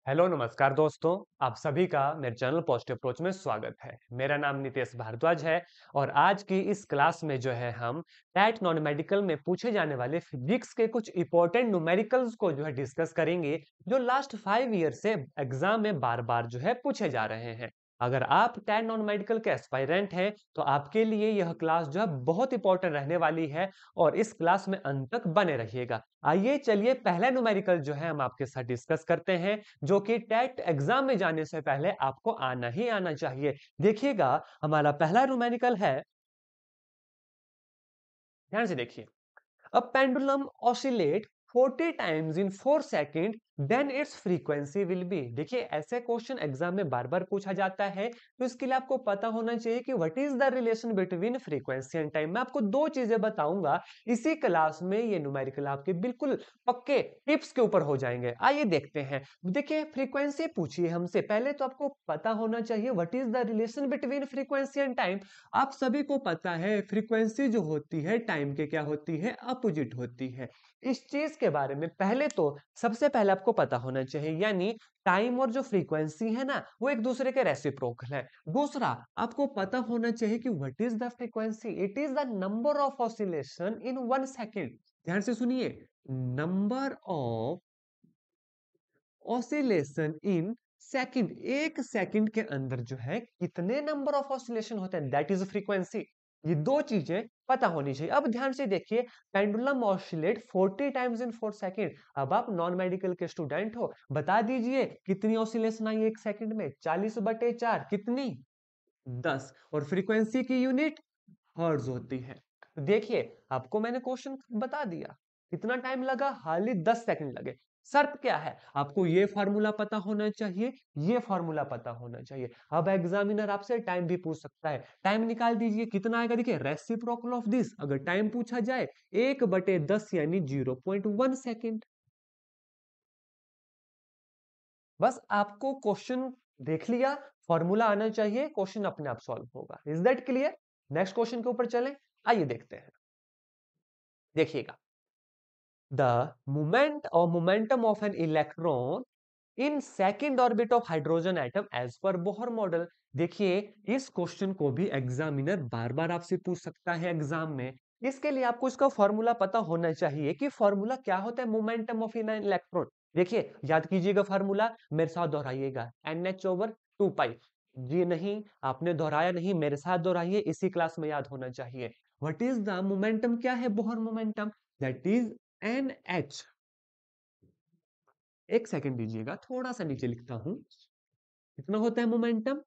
Hello नमस्कार दोस्तों। आप सभी का मेरे चैनल पॉजिटिव अप्रोच में स्वागत है। मेरा नाम नितेश भारद्वाज है और आज की इस क्लास में जो है हम टैट नॉन मेडिकल में पूछे जाने वाले फिजिक्स के कुछ इंपॉर्टेंट न्यूमेरिकल्स को जो है डिस्कस करेंगे, जो लास्ट 5 ईयर से एग्जाम में बार बार जो है पूछे जा रहे हैं। अगर आप टैट नॉन मेडिकल के एस्पायरेंट हैं तो आपके लिए यह क्लास जो है बहुत इंपॉर्टेंट रहने वाली है और इस क्लास में अंत तक बने रहिएगा। आइए चलिए पहला न्यूमेरिकल जो है हम आपके साथ डिस्कस करते हैं, जो कि टेट एग्जाम में जाने से पहले आपको आना ही आना चाहिए। देखिएगा, हमारा पहला न्यूमेरिकल है, ध्यान से देखिए। A pendulum oscillate 40 times in 4 second, then its frequency will be. देखिए, ऐसे क्वेश्चन एग्जाम में बार बार पूछा जाता है, तो इसके लिए आपको पता होना चाहिए कि what is the relation between frequency and time. मैं आपको दो चीजें बताऊंगा इसी क्लास में, ये न्यूमेरिकल आपके बिल्कुल पक्के टिप्स के ऊपर हो जाएंगे। आइए देखते हैं। देखिए, फ्रीक्वेंसी पूछिए हमसे, पहले तो आपको पता होना चाहिए what is the relation between frequency and time. आप सभी को पता है फ्रीक्वेंसी जो होती है टाइम के क्या होती है, अपोजिट होती है। इस चीज के बारे में पहले तो सबसे पहले आपको पता होना चाहिए, यानी टाइम और जो फ्रीक्वेंसी है ना, वो एक दूसरे के रेसिप्रोकल है। दूसरा, आपको पता होना चाहिए कि what is the frequency, it is the number of oscillation in 1 second. ध्यान से सुनिए, number of oscillation in second, एक सेकंड के अंदर जो है कितने नंबर ऑफ ऑसिलेशन होते हैं, दैट इज फ्रीक्वेंसी। ये दो चीजें पता होनी चाहिए। अब ध्यान से देखिए, pendulum oscillate 40 times in 4 second. अब आप नॉन मेडिकल के स्टूडेंट हो, बता दीजिए कितनी ऑसिलेशन आई एक सेकंड में। 40/4 कितनी, 10। और फ्रीक्वेंसी की यूनिट हर्ट्ज होती है। तो देखिए, आपको मैंने क्वेश्चन बता दिया, कितना टाइम लगा, हार्डली 10 सेकंड लगे। शर्त क्या है, आपको ये फार्मूला पता होना चाहिए, ये फार्मूला पता होना चाहिए। अब एग्जामिनर आपसे टाइम भी पूछ सकता है, टाइम निकाल दीजिए, कितना आएगा। देखिए, रेसिप्रोकल ऑफ दिस अगर टाइम पूछा जाए, 1/10 यानी 0.1 सेकेंड। बस आपको क्वेश्चन देख लिया, फॉर्मूला आना चाहिए, क्वेश्चन अपने आप सॉल्व होगा। Is that clear? Next question के ऊपर चलें। आइए देखते हैं। देखिएगा, द मूवमेंट और momentum of an electron in second orbit of hydrogen atom as per Bohr model. देखिए, इस क्वेश्चन को भी एग्जामिनर बार बार आपसे पूछ सकता है एग्जाम में। इसके लिए आपको इसका फॉर्मूला पता होना चाहिए कि फॉर्मूला क्या होता है मोमेंटम ऑफ इन इलेक्ट्रॉन। देखिए, याद कीजिएगा फॉर्मूला, मेरे साथ दोहराइएगा, NH/2 पाई। जी नहीं, आपने दोहराया नहीं, मेरे साथ दोहराइए, इसी क्लास में याद होना चाहिए। व्हाट इज द मोमेंटम, क्या है Bohr momentum, that is NH। एक सेकंड दीजिएगा, थोड़ा सा नीचे लिखता हूं। कितना होता है मोमेंटम,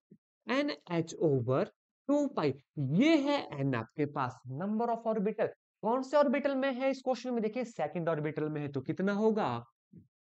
NH/2 पाई। ये है N आपके पास, नंबर ऑफ ऑर्बिटल। कौन से ऑर्बिटल में है इस क्वेश्चन में, देखिए सेकंड ऑर्बिटल में है, तो कितना होगा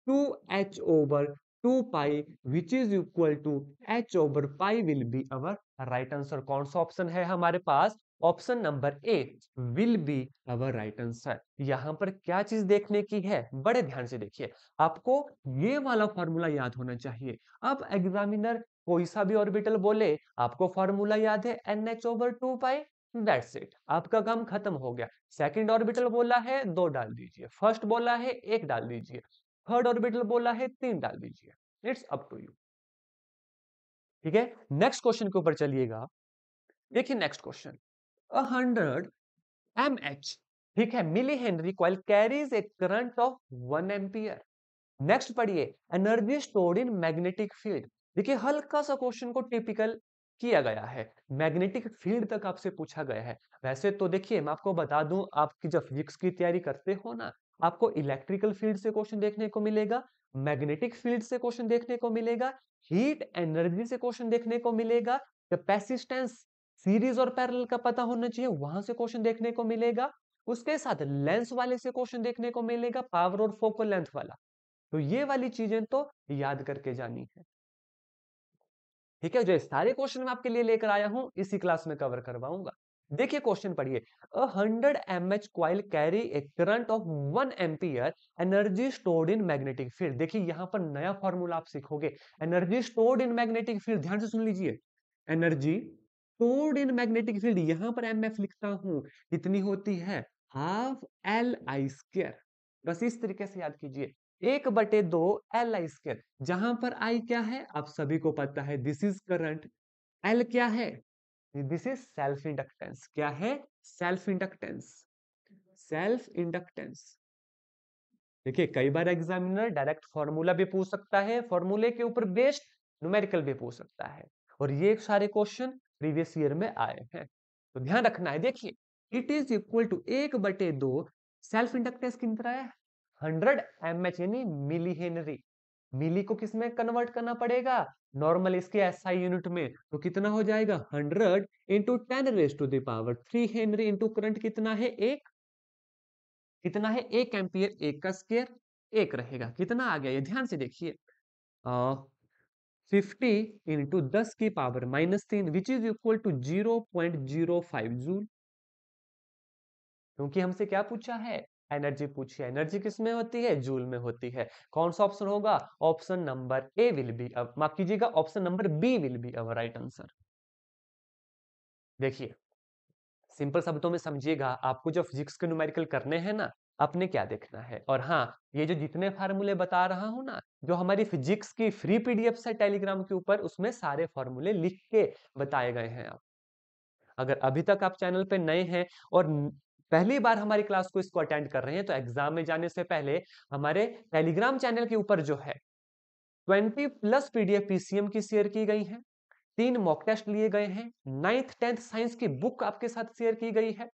2H/2 pi, which is equal to H/पाई will be our right answer. कौन सा ऑप्शन है हमारे पास, option number A will be our right answer. यहां पर क्या चीज देखने की है, बड़े ध्यान से देखिए, आपको ये वाला फॉर्मूला याद होना चाहिए। अब एग्जामिनर कोई सा भी ऑर्बिटल बोले, आपको फॉर्मूला याद है NH/2 पाई, दैट्स इट, आपका काम खत्म हो गया। सेकंड ऑर्बिटल बोला है, दो डाल दीजिए। फर्स्ट बोला है, एक डाल दीजिए। थर्ड ऑर्बिटल बोला है, 3 डाल दीजिए। It's up to you. ठीक है, नेक्स्ट क्वेश्चन के ऊपर चलिएगा। देखिए नेक्स्ट क्वेश्चन, 100 mH, ठीक है, milli henry coil carries a current of 1 ampere. Next पढ़िए, energy stored in magnetic field. देखिए, हल्का सा क्वेश्चन को टिपिकल किया गया है, मैग्नेटिक फील्ड तक आपसे पूछा गया है। वैसे तो देखिए, मैं आपको बता दूं, आपकी जब फिजिक्स की तैयारी करते हो ना, आपको इलेक्ट्रिकल फील्ड से क्वेश्चन देखने को मिलेगा, मैग्नेटिक फील्ड से क्वेश्चन देखने को मिलेगा, हीट एनर्जी से क्वेश्चन देखने को मिलेगा, कैपेसिटेंस सीरीज और पैरेलल का पता होना चाहिए, वहां से क्वेश्चन देखने को मिलेगा। उसके साथ लेंस वाले से क्वेश्चन देखने को मिलेगा, पावर और फोकल लेंथ वाला। तो ये वाली चीजें तो याद करके जानी है। ठीक है, जो सारे क्वेश्चन मैं आपके लिए लेकर आया हूं, इसी क्लास में कवर करवाऊंगा। देखिए क्वेश्चन पढ़िए, 100 mH coil carry A current of 1 ampere, energy stored in magnetic field. देखिए, यहां पर नया फॉर्मूला आप सीखोगे, energy stored in magnetic field. ध्यान से सुन लीजिए, energy stored in magnetic field, यहां पर MF लिखता हूं, कितनी होती है, ½ LI²। बस इस तरीके से याद कीजिए, 1/2 Li²। जहां पर I क्या है आप सभी को पता है, दिस इज करंट। L क्या है, दिस इज सेल्फ इंडक्टेंस। क्या है, सेल्फ इंडक्टेंस। Self inductance. देखिए कई बार एग्जामिनर डायरेक्ट फॉर्मूला भी पूछ सकता है, फॉर्मूले के ऊपर बेस्ड न्यूमेरिकल भी पूछ सकता है, और ये सारे क्वेश्चन प्रीवियस ईयर में आए हैं, तो ध्यान रखना है। देखिए it is equal to 1/2 self inductance कितना है, 100 mH यानी मिली हेनरी। मिली को किस में कन्वर्ट करना पड़ेगा, नॉर्मल इसके एसआई यूनिट में, तो कितना हो जाएगा 100 इंटू 10⁻³ हेनरी इंटू करंट कितना है, एक कितना है 1 एम्पियर, 1 का स्क्वायर 1 रहेगा। कितना आ गया ये ध्यान से देखिए, 50 into 10⁻³ which is equal to 0.05 joule. क्योंकि हमसे क्या पूछा है, एनर्जी पूछी है। एनर्जी किस में होती है, जूल में होती है। कौन सा ऑप्शन होगा, option number A will be, माफ कीजिएगा option number B will be our right answer. देखिए सिंपल शब्दों में समझिएगा, आपको जो फिजिक्स के न्यूमेरिकल करने हैं ना, आपने क्या देखना है। और हाँ, ये जो जितने फार्मूले बता रहा हूं ना, जो हमारी फिजिक्स की फ्री पीडीएफ है टेलीग्राम के ऊपर, उसमें सारे फार्मूले लिख के बताए गए हैं। आप अगर अभी तक आप चैनल पे नए हैं और पहली बार हमारी क्लास को इसको अटेंड कर रहे हैं, तो एग्जाम में जाने से पहले हमारे टेलीग्राम चैनल के ऊपर जो है 20+ पीडीएफ पीसीएम की शेयर की गई है, 3 मॉक टेस्ट लिए गए हैं, 9th 10th साइंस की बुक आपके साथ शेयर की गई है।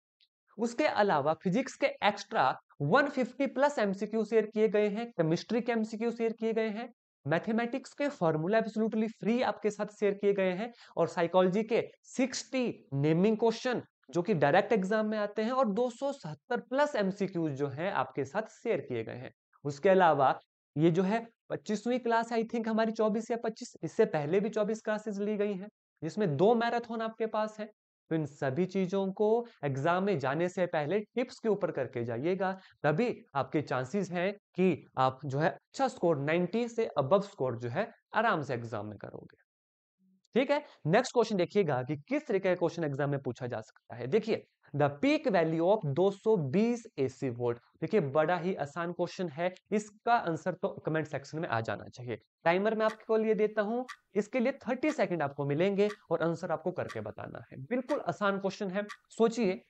उसके अलावा फिजिक्स के एक्स्ट्रा 150+ एमसीक्यू शेयर किए गए हैं, केमिस्ट्री के एमसीक्यू शेयर किए गए हैं, मैथमेटिक्स के फॉर्मूला एब्सोल्युटली फ्री आपके साथ शेयर किए गए हैं, और साइकोलॉजी के 60 नेमिंग क्वेश्चन जो कि डायरेक्ट एग्जाम में आते हैं, और 270+ एमसीक्यूज जो हैं आपके साथ शेयर किए गए हैं। उसके अलावा ये जो है 25वीं क्लास आई थिंक हमारी, 24 या 25, इससे पहले भी 24 क्लासेस ली गई हैं, जिसमें 2 मैराथन आपके पास है। तो इन सभी चीजों को एग्जाम में जाने से पहले टिप्स के ऊपर करके जाइएगा, तभी आपके चांसेस हैं कि आप जो है अच्छा स्कोर 90 से अबव स्कोर जो है आराम से एग्जाम में करोगे। ठीक है, नेक्स्ट क्वेश्चन देखिएगा कि किस तरीके का क्वेश्चन एग्जाम में पूछा जा सकता है। देखिए the peak value of 220 AC volt. देखिए बड़ा ही आसान क्वेश्चन है, इसका आंसर तो कमेंट सेक्शन में आ जाना चाहिए। टाइमर मैं आपको लिए देता हूं, इसके लिए 30 सेकंड आपको मिलेंगे और आंसर आपको करके बताना है। बिल्कुल आसान क्वेश्चन है, सोचिए।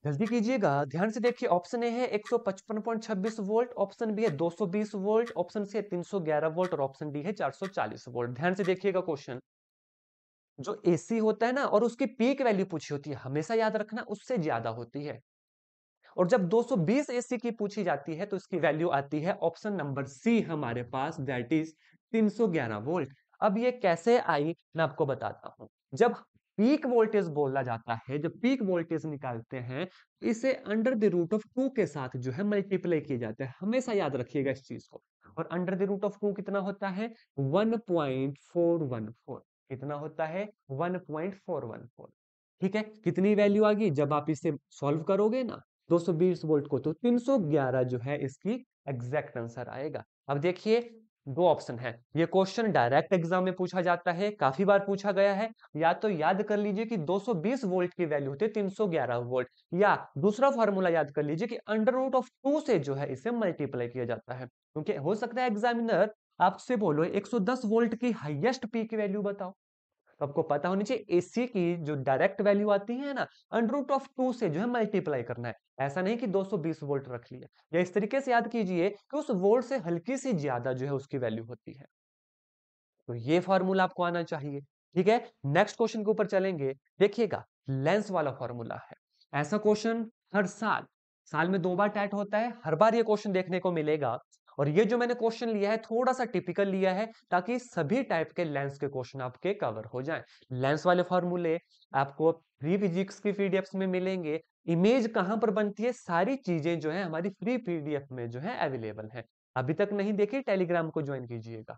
जल्दी कीजिएगा, ध्यान से देखिए। ऑप्शन ए है 155.26 वोल्ट, ऑप्शन बी है 220 वोल्ट, ऑप्शन सी है 311 वोल्ट, और ऑप्शन डी है 440 वोल्ट। ध्यान से देखिएगा क्वेश्चन। जो एसी होता है ना, और उसकी पीक वैल्यू पूछी होती है, हमेशा याद रखना उससे ज्यादा होती है। और जब 220 एसी की पूछी जाती है तो इसकी वैल्यू आती है ऑप्शन नंबर सी हमारे पास, दैट इज 311 वोल्ट। अब ये कैसे आई मैं आपको बताता हूं। जब पीक वोल्टेज बोला जाता है, जब पीक वोल्टेज निकालते हैं, इसे अंडर द रूट ऑफ 2 के साथ जो है मल्टीप्लाई किया जाता है। हमेशा याद रखिएगा इस चीज को। और अंडर द रूट ऑफ 2 कितना होता है, 1.414। कितना होता है, 1.414। ठीक है, कितनी वैल्यू आ गई जब आप इसे सॉल्व करोगे ना 220 वोल्ट को, तो 311 जो है इसकी एग्जैक्ट आंसर आएगा। अब देखिए दो ऑप्शन है, ये क्वेश्चन डायरेक्ट एग्जाम में पूछा जाता है, काफी बार पूछा गया है। या तो याद कर लीजिए कि 220 वोल्ट की वैल्यू होती है 311 वोल्ट, या दूसरा फॉर्मूला याद कर लीजिए कि अंडर रूट ऑफ 2 से जो है इसे मल्टीप्लाई किया जाता है। क्योंकि हो सकता है एग्जामिनर आपसे बोलो 110 वोल्ट की हाईएस्ट पीक वैल्यू बताओ, तो आपको पता होनी चाहिए एसी की जो डायरेक्ट वैल्यू आती है ना, अंडर रूट ऑफ 2 से जो है मल्टीप्लाई करना है। ऐसा नहीं कि 220 वोल्ट रख लिया, या इस तरीके से याद कीजिए कि उस वोल्ट से हल्की सी ज्यादा जो है उसकी वैल्यू होती है। तो ये फॉर्मूला आपको आना चाहिए। ठीक है, नेक्स्ट क्वेश्चन के ऊपर चलेंगे। देखिएगा लेंस वाला फॉर्मूला है। ऐसा क्वेश्चन हर साल, साल में 2 बार टैट होता है, हर बार ये क्वेश्चन देखने को मिलेगा। और ये जो मैंने क्वेश्चन लिया है थोड़ा सा टिपिकल लिया है, ताकि सभी टाइप के लेंस के क्वेश्चन आपके कवर हो जाएं। लेंस वाले फॉर्मूले आपको फ्री फिजिक्स की पीडीएफ में मिलेंगे। इमेज कहां पर बनती है, सारी चीजें जो है हमारी फ्री पीडीएफ में जो है अवेलेबल है। अभी तक नहीं देखी, टेलीग्राम को ज्वाइन कीजिएगा।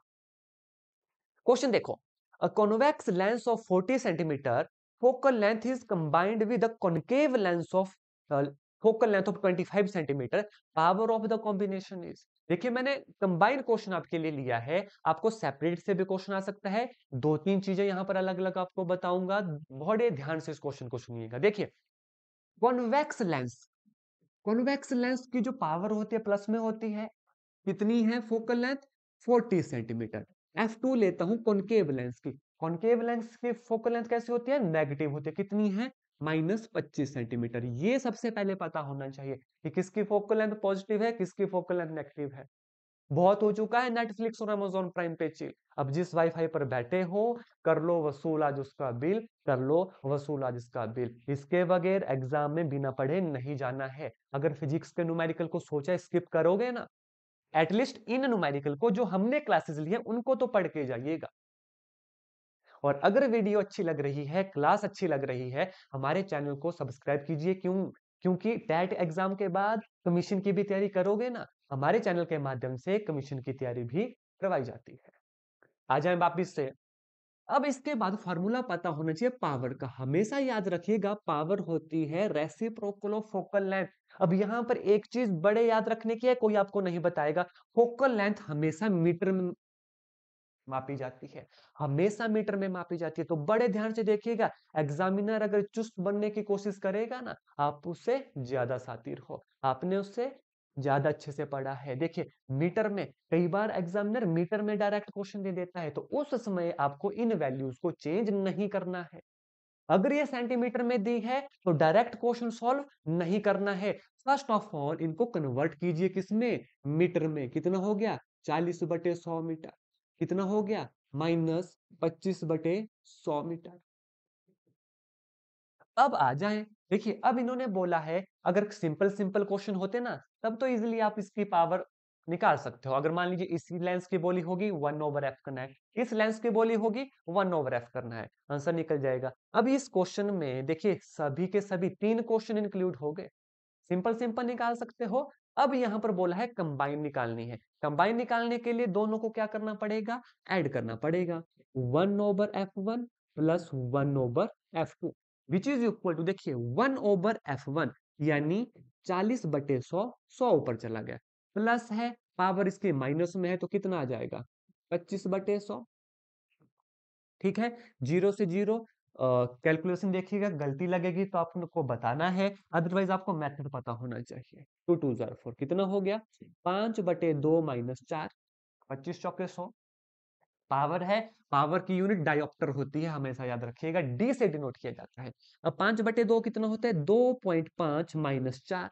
क्वेश्चन देखो, a convex lens of 40 centimetre, focal length is combined with a concave lens of focal length of 25 centimetre, power of the combination is. देखिए मैंने कंबाइंड क्वेश्चन आपके लिए लिया है, आपको सेपरेट से भी क्वेश्चन आ सकता है। 2-3 चीजें यहाँ पर अलग-अलग आपको बताऊंगा, बड़े ध्यान से इस क्वेश्चन को सुनिएगा। देखिए कॉन्वेक्स लेंस, कॉन्वेक्स लेंस की जो पावर होती है प्लस में होती है, कितनी है फोकल लेंथ 40 सेंटीमीटर। F2 लेता हूं कॉनकेव लेंस की, कॉनकेव लेंस की फोकल लेंथ कैसी होती है, नेगेटिव होती है, कितनी है -25 सेंटीमीटर। ये सबसे पहले पता होना चाहिए कि किसकी फोकल लेंथ पॉजिटिव है, किसकी फोकल लेंथ नेगेटिव है। बहुत हो चुका है नेटफ्लिक्स और अमेजोन प्राइम पे चिल। अब जिस वाईफाई पर बैठे हो, कर लो वसूल आज उसका बिल, कर लो वसूल आज इसका बिल। इसके बगैर एग्जाम में बिना पढ़े नहीं जाना है। अगर फिजिक्स के न्यूमेरिकल को सोचा स्किप करोगे ना, एटलीस्ट इन न्यूमेरिकल को जो हमने क्लासेस ली है उनको तो पढ़ के जाइएगा। और अगर वीडियो अच्छी लग रही है, क्लास अच्छी लग रही है, हमारे चैनल को सब्सक्राइब कीजिए। क्योंकि टेट एग्जाम के बाद कमीशन की भी तैयारी करोगे ना, हमारे चैनल के माध्यम से कमीशन की तैयारी भी करवाई जाती है। आ जाए वापिस से। अब इसके बाद फॉर्मूला पता होना चाहिए पावर का। हमेशा याद रखिएगा पावर होती है रेसिप्रोकल ऑफ फोकल लेंथ। अब यहां पर एक चीज बड़े याद रखने की है, कोई आपको नहीं बताएगा, फोकल लेंथ हमेशा मीटर में मापी जाती है, हमेशा मीटर में मापी जाती है। तो बड़े ध्यान से देखिएगा, एग्जामिनर अगर चुस्त बनने की कोशिश करेगा ना, आप उससे ज्यादा शातिर हो, आपने उससे ज्यादा अच्छे से पढ़ा है। देखिए मीटर में, कई बार एग्जामिनर मीटर में डायरेक्ट क्वेश्चन दे देता है, तो उस समय आपको इन वैल्यूज को चेंज नहीं करना है। अगर ये सेंटीमीटर में दी है तो डायरेक्ट क्वेश्चन सॉल्व नहीं करना है। फर्स्ट ऑफ ऑल इनको कन्वर्ट कीजिए किसमें, मीटर में। कितना हो गया 40/100 मीटर, कितना हो गया -25/100 मीटर। अब आ जाएं, देखिए अब इन्होंने बोला है, अगर सिंपल सिंपल क्वेश्चन होते ना तब तो इजीली आप इसकी पावर निकाल सकते हो। अगर मान लीजिए इसी लेंस की बोली होगी 1/f करना है, इस लेंस की बोली होगी 1/f करना है, आंसर निकल जाएगा। अब इस क्वेश्चन में देखिए सभी के सभी 3 क्वेश्चन इंक्लूड हो गए, सिंपल सिंपल निकाल सकते हो। अब यहाँ पर बोला है कंबाइन निकालनी है। कंबाइन निकालने के लिए दोनों को क्या करना पड़ेगा, ऐड करना पड़ेगा। 1/f1 plus 1/f2 which is equal to, देखिए 1/f1 यानी 40/100, 100 ऊपर चला गया, प्लस है पावर इसके माइनस में है तो कितना आ जाएगा 25/100। ठीक है, जीरो से जीरो कैलकुलेशन देखिएगा, गलती लगेगी तो आपको बताना है, अदरवाइज आपको मेथड पता होना चाहिए। 2 2 4 कितना हो गया 5/2 - 4, 25 × 100। पावर है, पावर की यूनिट डायोप्टर होती है, हमेशा याद रखिएगा, डी से डिनोट किया जाता है। अब 5/2 कितना होता है 2.5 - 4।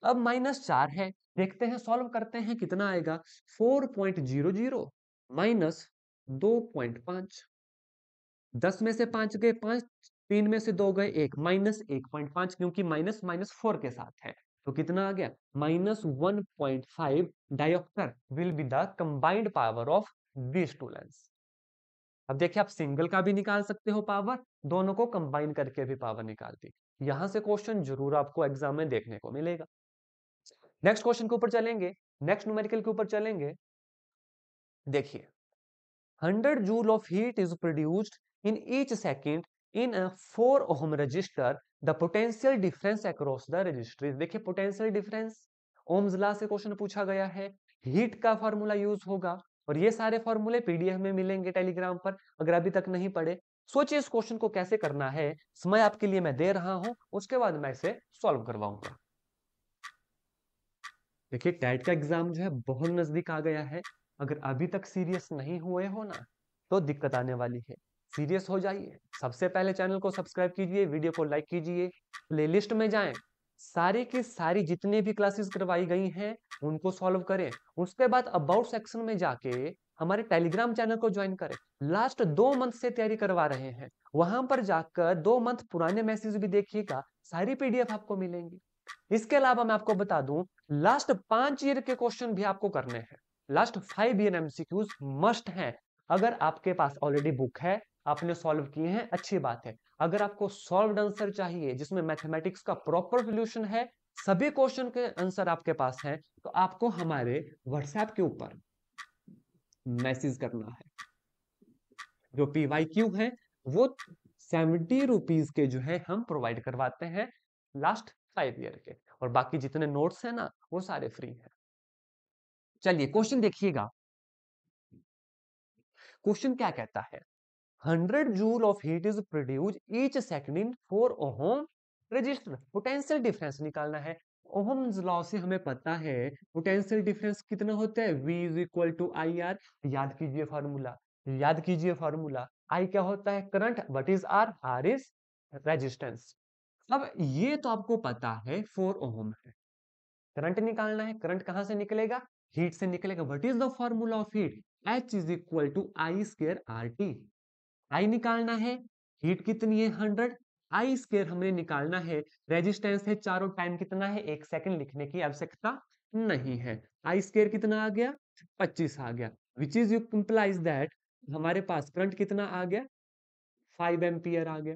अब -4 है, देखते हैं सॉल्व करते हैं कितना आएगा 4.00 माइनस 2.5। 10 में से 5 गए 5, 3 में से 2 गए 1, -1.5, क्योंकि माइनस माइनस 4 के साथ है तो कितना आ गया -1.5 dioptre will be the combined power of these two lens. अब देखिए आप सिंगल का भी निकाल सकते हो पावर, दोनों को कंबाइन करके भी पावर निकाल दी। यहां से क्वेश्चन जरूर आपको एग्जाम में देखने को मिलेगा। नेक्स्ट क्वेश्चन के ऊपर चलेंगे, नेक्स्ट न्यूमेरिकल के ऊपर चलेंगे। देखिए 100 joule of heat is produced in each second in a 4 ohm resistor. The potential difference across the resistor is, देखिए पोटेंशियल डिफरेंस ओम्स लॉ से क्वेश्चन पूछा गया है, हीट का फॉर्मूला यूज होगा, और ये सारे फॉर्मूले पीडीएफ में मिलेंगे टेलीग्राम पर, अगर अभी तक नहीं पढ़े। सोचिए इस क्वेश्चन को कैसे करना है, समय आपके लिए मैं दे रहा हूं, उसके बाद मैं इसे सॉल्व करवाऊंगा। देखिए टेट का एग्जाम जो है बहुत नजदीक आ गया है, अगर अभी तक सीरियस नहीं हुए हो ना तो दिक्कत आने वाली है। सीरियस हो जाइए, सबसे पहले चैनल को सब्सक्राइब कीजिए, वीडियो को लाइक कीजिए, प्लेलिस्ट में जाएं, सारी की सारी जितने भी क्लासेस करवाई गई हैं उनको सॉल्व करें। उसके बाद अबाउट सेक्शन में जाके हमारे टेलीग्राम चैनल को ज्वाइन करें। लास्ट 2 मंथ से तैयारी करवा रहे हैं, वहां पर जाकर 2 मंथ पुराने मैसेज भी देखिएगा, सारी पीडीएफ आपको मिलेंगी। इसके अलावा मैं आपको बता दूं, लास्ट 5 ईयर के क्वेश्चन भी आपको करने हैं, लास्ट 5 ईयर एमसीक्यूज मस्ट हैं। अगर आपके पास ऑलरेडी बुक है, आपने सॉल्व किए हैं, अच्छी बात है। अगर आपको सॉल्व्ड आंसर चाहिए जिसमें मैथमेटिक्स का प्रॉपर सोल्यूशन है, सभी क्वेश्चन के आंसर आपके पास हैं, तो आपको हमारे व्हाट्सएप के ऊपर मैसेज करना है। जो पीवाईक्यू है वो 70 रुपीज के जो है हम प्रोवाइड करवाते हैं लास्ट 5 ईयर के, और बाकी जितने नोट्स हैं ना वो सारे फ्री हैं। चलिए क्वेश्चन देखिएगा। क्वेश्चन क्या कहता है? 100 joule of heat is produce each second in 4 ohm register. Potential difference निकालना है। ओहम्स लॉ से हमें पता है पोटेंशियल डिफरेंस कितना होता है, V is equal to I R. याद कीजिए फॉर्मूला, याद कीजिए फॉर्मूला। आई क्या होता है? Current. What is R? R is resistance. अब ये तो आपको पता है 4 ओहम है। करंट निकालना है। करंट कहां से निकलेगा? हीट से निकलेगा। What is the formula of heat? H is equal to I square R T. I निकालना है। हीट कितनी है? 100। आई स्क्वायर हमें निकालना है। रेजिस्टेंस है चारों, टाइम कितना है? 1 सेकंड, लिखने की आवश्यकता नहीं है। आई स्क्वायर कितना आ गया? 25 आ गया। विच इज इंप्लाइज दैट हमारे पास करंट कितना आ गया? 5 एम्पियर आ गया।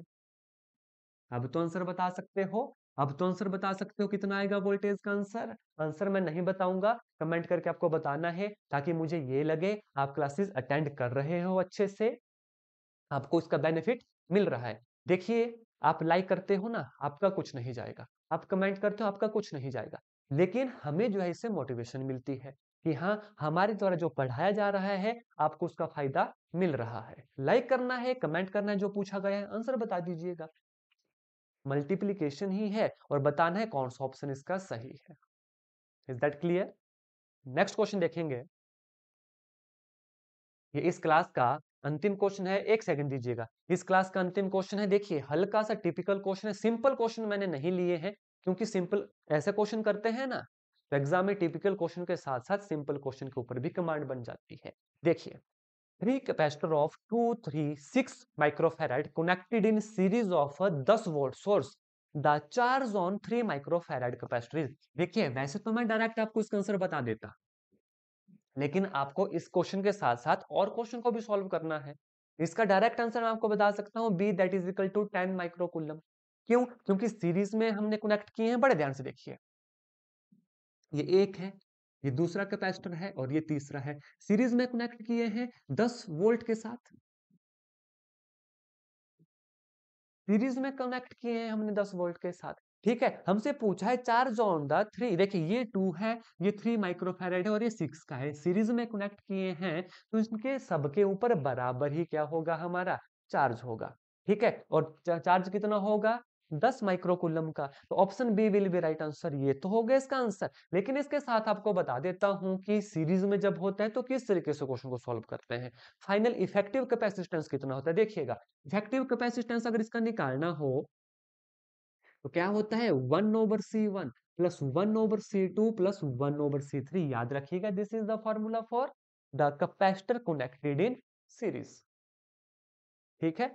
अब तो आंसर बता सकते हो। अब तो आंसर बता सकते हो कितना आएगा वोल्टेज का आंसर। आंसर मैं नहीं बताऊंगा, कमेंट करके आपको बताना है, ताकि मुझे ये लगे आप क्लासेस अटेंड कर रहे हो अच्छे से, आपको इसका बेनिफिट मिल रहा है। देखिए, आप लाइक करते हो ना, आपका कुछ नहीं जाएगा। आप कमेंट करते हो, आपका कुछ नहीं जाएगा। लेकिन हमें जो है इससे मोटिवेशन मिलती है कि हाँ, हमारे द्वारा जो पढ़ाया जा रहा है आपको उसका फायदा मिल रहा है। लाइक करना है, कमेंट करना है, जो पूछा गया है आंसर बता दीजिएगा। मल्टीप्लीकेशन ही है और बताना है कौन सा ऑप्शन इसका सही है। Is that clear? Next question देखेंगे। ये इस क्लास का अंतिम क्वेश्चन है। एक सेकंड दीजिएगा। इस क्लास का अंतिम क्वेश्चन है। देखिए, हल्का सा टिपिकल क्वेश्चन है। सिंपल क्वेश्चन मैंने नहीं लिए हैं, क्योंकि सिंपल ऐसे क्वेश्चन करते हैं ना, तो एग्जाम में टिपिकल क्वेश्चन के साथ साथ सिंपल क्वेश्चन के ऊपर भी कमांड बन जाती है। देखिए, three capacitor of 236 microfarad connected in series of 10 volt source, the charge on 3 microfarad capacitor. देखिए, वैसे तो मैं डायरेक्ट आपको इसका आंसर बता देता, लेकिन आपको इस क्वेश्चन के साथ साथ और क्वेश्चन को भी सॉल्व करना है। इसका डायरेक्ट आंसर मैं आपको बता सकता हूँ, B that is equal to 10 microcoulomb. क्यों? क्योंकि सीरीज में हमने कनेक्ट किए हैं। बड़े ध्यान से देखिए, ये एक है, ये दूसरा कैपेसिटर है और ये तीसरा है। सीरीज में कनेक्ट किए हैं 10 वोल्ट के साथ। सीरीज में कनेक्ट किए हैं हमने 10 वोल्ट के साथ। ठीक है, हमसे पूछा है चार्ज ऑन द 3। देखिए, ये 2 है, ये 3 माइक्रोफैराड है और ये 6 का है। सीरीज में कनेक्ट किए हैं तो इनके सबके ऊपर बराबर ही क्या होगा? हमारा चार्ज होगा। ठीक है, और चार्ज कितना होगा? 10 माइक्रोकूलम का। तो option B will be right answer. ये तो हो गया इसका आंसर। लेकिन इसके साथ आपको बता देता हूं कि सीरीज में जब होता है तो किस तरीके से क्वेश्चन को सॉल्व करते हैं। फाइनल इफेक्टिव कैपेसिटेंस कितना होता है देखिएगा। इफेक्टिव कैपेसिटेंस अगर इसका निकालना हो तो क्या होता है? 1/C1 plus 1/C2 plus 1/C3। याद रखिएगा, this is the formula for the capacitor connected in series. ठीक है,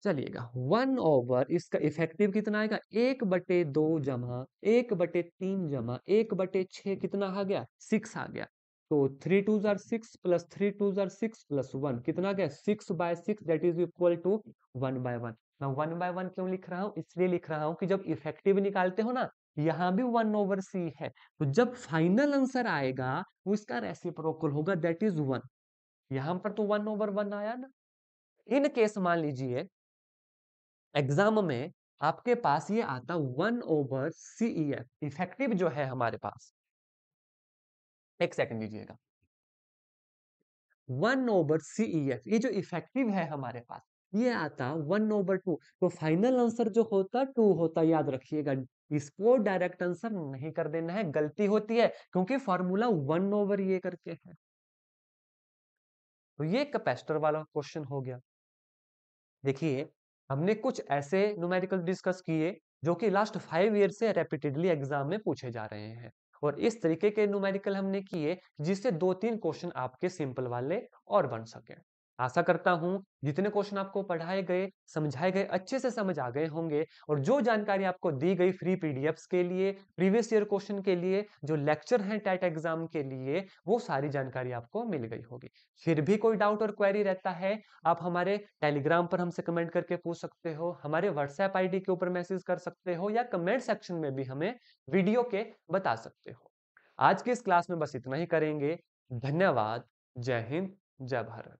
चलिएगा। 1/, इसका इफेक्टिव कितना आएगा? 1/2 जमा 1/3 जमा 1/6 कितना आ गया? 6 आ गया। तो 3 2 जार 6 प्लस 3 2 जार 6 प्लस 1 कितना आ गया? 6/6 दैट इज इक्वल टू 1/1। मैं 1/1 क्यों लिख रहा हूँ? इसलिए लिख रहा हूँ कि जब इफेक्टिव निकालते हो ना, यहाँ भी 1/C है, तो जब फाइनल आंसर आएगा वो इसका रेसिप्रोकल होगा, दैट इज 1। यहाँ पर तो 1/1 आया ना। इन केस मान लीजिए एग्जाम में आपके पास ये आता 1/CEF, इफेक्टिव जो है हमारे पास, एक सेकंड दीजिएगा। 1/CEF, ये जो इफेक्टिव है हमारे पास, ये आता 1/2। तो फाइनल आंसर जो होता 2 होता, याद रखिएगा। इसको डायरेक्ट आंसर नहीं कर देना है, गलती होती है, क्योंकि फॉर्मूला 1/ ये करके है। तो ये कैपेसिटर वाला क्वेश्चन हो गया। देखिए, हमने कुछ ऐसे न्यूमेरिकल डिस्कस किए जो कि लास्ट 5 ईयर से रिपीटेडली एग्जाम में पूछे जा रहे हैं, और इस तरीके के न्यूमेरिकल हमने किए जिससे 2-3 क्वेश्चन आपके सिंपल वाले और बन सके। आशा करता हूं जितने क्वेश्चन आपको पढ़ाए गए, समझाए गए, अच्छे से समझ आ गए होंगे, और जो जानकारी आपको दी गई फ्री पीडीएफ्स के लिए, प्रीवियस ईयर क्वेश्चन के लिए, जो लेक्चर हैं टेट एग्जाम के लिए, वो सारी जानकारी आपको मिल गई होगी। फिर भी कोई डाउट और क्वेरी रहता है, आप हमारे टेलीग्राम पर हमसे कमेंट करके पूछ सकते हो, हमारे व्हाट्सएप आईडी के ऊपर मैसेज कर सकते हो, या कमेंट सेक्शन में भी हमें वीडियो के बता सकते हो। आज की इस क्लास में बस इतना ही करेंगे। धन्यवाद। जय हिंद, जय भारत।